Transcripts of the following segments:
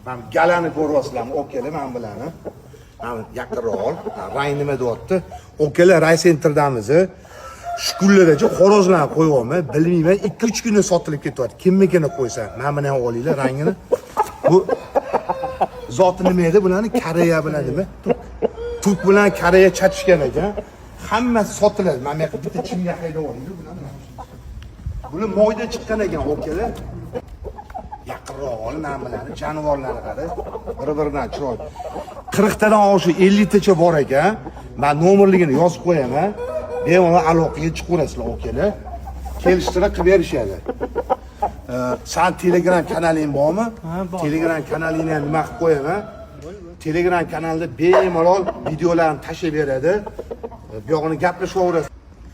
Ben galani ko'ryapsizlarmi? Okalar men bilan. Mana yaqinroq ol. Rang nima deyapti? Okalar Ray Centerdamiz. Shu kunlargacha xorozlarni qo'yapman. Bilmayman, 2-3 kunda sotilib ketyapti. Kimnikini qo'ysa, mana buni ham olinglar rangini. Bu zoti nima edi bularni? Koreya bilan nima? Turk bilan Koreya chatishgan ekan. Hammasi sotiladi. Mana bu yerga bitta chimga haydab oling bularni. Buni moyda chiqqan ekan okalar. Yaqinroq ol, men bilan jonivorlarni qara. Bir-biridan chiroyli. 40 tadan oshiq 50 tacha bor ekan. Men nomerligini yozib qo'yaman. Bemalol aloqaga chiqaverasizlar okalar. Kelishtirib qilib berishadi. Sen Telegram kanaling bormi? Telegram kanalingni ham nima qilib qo'yaman? Telegram kanalda bemalol videolarni tashlab beradi. Bu yog'ini gaplashaverasiz.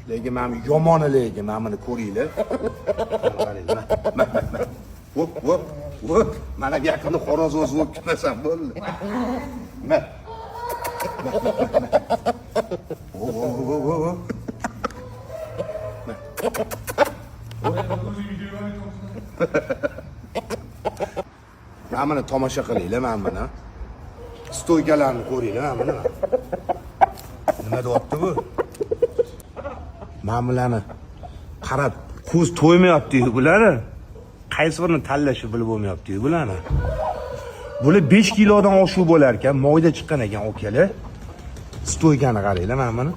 Lekin men yomonligi, men buni ko'ringlar. Qaranglar. Vop. Mana bu yaqinda xo'roz o'z bo'lib ketmasam bo'ldi. Mana. Mana tomosha qilinglar, mana buni. Stoykalarni ko'ringlar, mana buni. Nima deyapti bu? Mana bularni qarab, ko'z to'ymayapti bularni. Qaysi birini tanlashni bilib bo'lmayapti bularni. Bular 5 kilodan oshiq bo'lar ekan, moyda chiqqan ekan okalar. Stoykani qaranglar, mana buni.